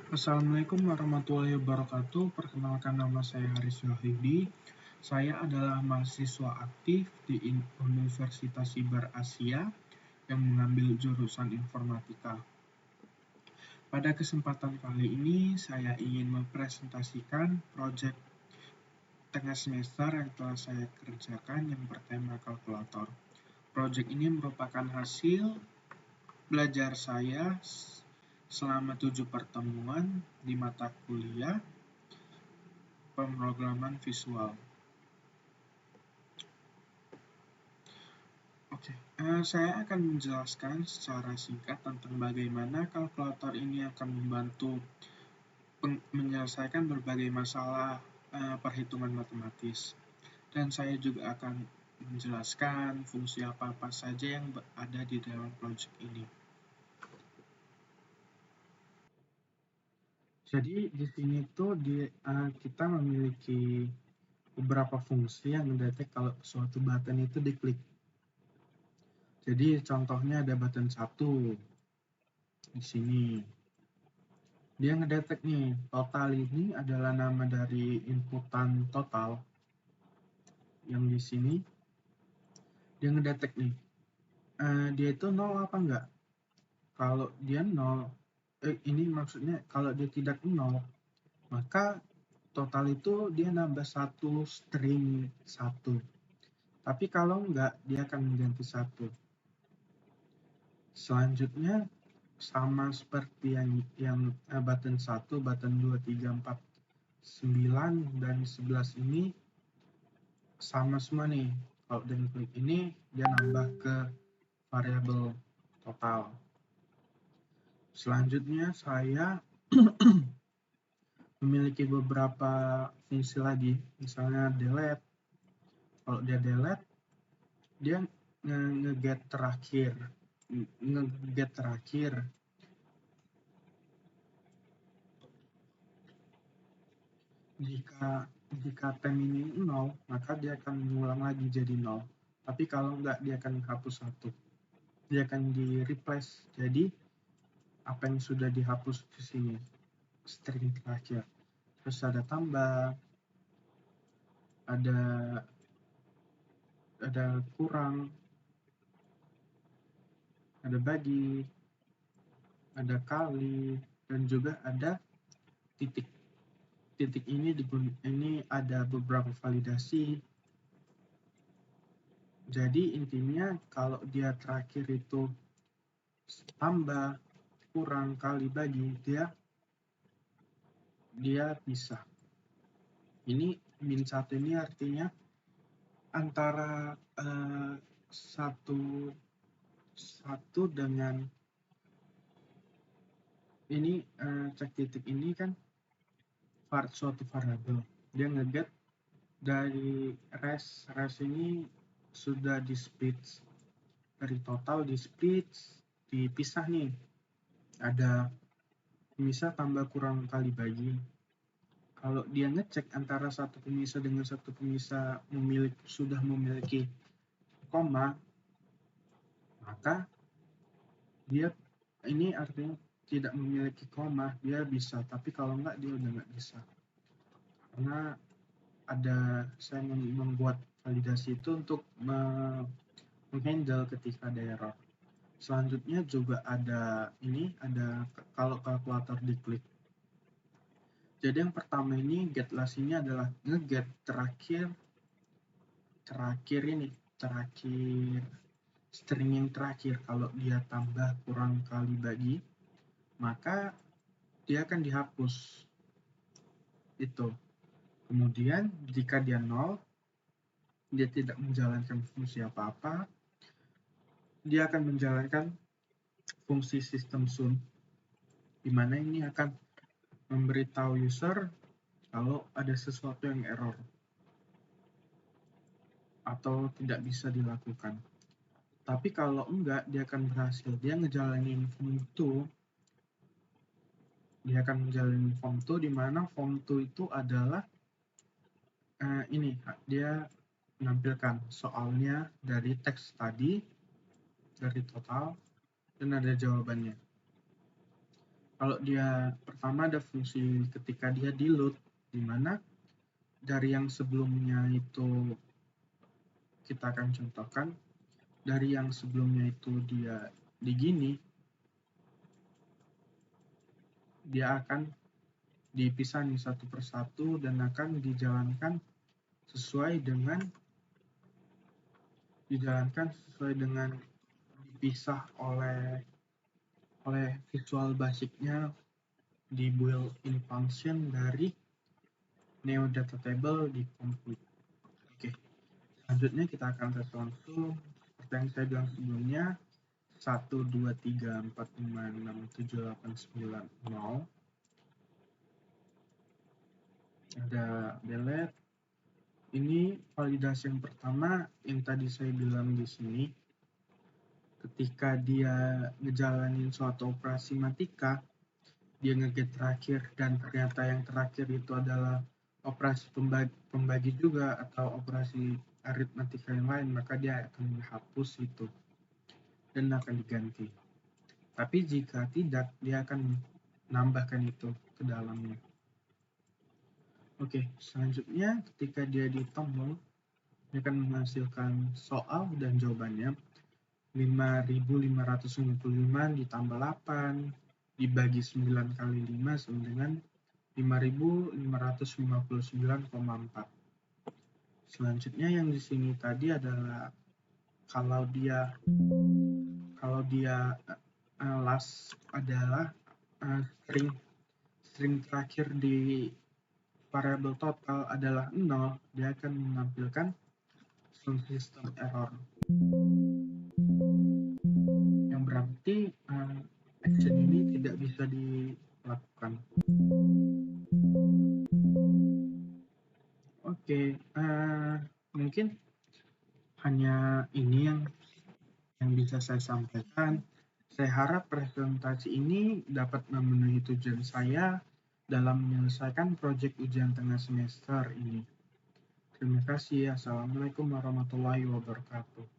Assalamualaikum warahmatullahi wabarakatuh. Perkenalkan, nama saya Haris Wahyudi. Saya adalah mahasiswa aktif di Universitas Siber Asia yang mengambil jurusan informatika. Pada kesempatan kali ini, saya ingin mempresentasikan proyek tengah semester yang telah saya kerjakan yang bertema kalkulator. Proyek ini merupakan hasil belajar saya selama 7 pertemuan di mata kuliah pemrograman visual. Saya akan menjelaskan secara singkat tentang bagaimana kalkulator ini akan membantu menyelesaikan berbagai masalah perhitungan matematis. Dan saya juga akan menjelaskan fungsi apa-apa saja yang ada di dalam proyek ini. Jadi di sini tuh kita memiliki beberapa fungsi yang mendetek kalau suatu button itu diklik. Jadi contohnya ada button 1 di sini. Dia ngedetek nih, total ini adalah nama dari inputan total. Yang di sini dia ngedetek nih, dia itu 0 apa enggak? Kalau dia 0, ini maksudnya kalau dia tidak 0, maka total itu dia nambah satu string 1. Tapi kalau enggak, dia akan mengganti 1. Selanjutnya sama seperti yang button 1, button 2, 3, 4, 9, dan 11 ini sama semua nih. Kalau dengan klik ini, dia nambah ke variabel total. Selanjutnya saya memiliki beberapa fungsi lagi, misalnya delete. Kalau dia delete, dia nge-get terakhir. Jika tem ini 0, maka dia akan mengulang lagi jadi 0. Tapi kalau enggak, dia akan menghapus 1. Dia akan di-replace. Jadi apa yang sudah dihapus di sini, string terakhir. Terus ada tambah, ada kurang, ada bagi, ada kali, dan juga ada titik. Titik ini ada beberapa validasi. Jadi intinya kalau dia terakhir itu tambah, kurang, kali, bagi, dia bisa. Ini min 1 ini artinya antara satu dengan ini, cek titik ini kan suatu variabel. Dia nge-get dari res ini sudah di split dari total, di split, dipisah nih. Ada pemisah tambah kurang kali bagi. Kalau dia ngecek antara satu pemisah dengan satu pemisah sudah memiliki koma, maka dia ini artinya tidak memiliki koma, dia bisa. Tapi kalau enggak, dia udah nggak bisa. Karena saya membuat validasi itu untuk menghandle ketika ada error. Selanjutnya juga ada kalau kalkulator diklik. Jadi yang pertama ini get last ini adalah nge-get terakhir string yang terakhir. Kalau dia tambah, kurang, kali, bagi, maka dia akan dihapus itu. Kemudian jika dia 0, dia tidak menjalankan fungsi apa-apa, dia akan menjalankan fungsi system soon, di mana ini akan memberitahu user kalau ada sesuatu yang error atau tidak bisa dilakukan. Tapi kalau enggak, dia akan berhasil. Dia ngejalanin form 2, di mana form 2 itu adalah dia menampilkan soalnya dari teks tadi, dari total, dan ada jawabannya. Kalau dia pertama ada fungsi ketika dia di load, di mana dari yang sebelumnya itu kita akan contohkan, dari yang sebelumnya itu dia di gini, dia akan dipisah nih satu persatu dan akan dijalankan sesuai dengan dipisah oleh visual basicnya di built-in function dari Neo Data Table di Compute. Oke, selanjutnya kita akan tes langsung seperti yang saya bilang sebelumnya, 1, 2, 3, 4, 5, 6, 7, 8, 9, 0. Ada delete. Ini validasi yang pertama yang tadi saya bilang di sini. Ketika dia ngejalanin suatu operasi matika, dia nge-get terakhir dan ternyata yang terakhir itu adalah operasi pembagi juga atau operasi aritmatika yang lain, maka dia akan menghapus itu dan akan diganti. Tapi jika tidak, dia akan menambahkan itu ke dalamnya. Oke, selanjutnya ketika dia di tombol, dia akan menghasilkan soal dan jawabannya. 5.555 ditambah 8 dibagi 9 kali 5 sama dengan 5.559,4. Selanjutnya yang di sini tadi adalah kalau dia last adalah string terakhir di variabel total adalah 0, dia akan menampilkan system error. Yang berarti action ini tidak bisa dilakukan. Oke, mungkin hanya ini yang bisa saya sampaikan. Saya harap presentasi ini dapat memenuhi tujuan saya dalam menyelesaikan proyek ujian tengah semester ini. Terima kasih. Assalamualaikum warahmatullahi wabarakatuh.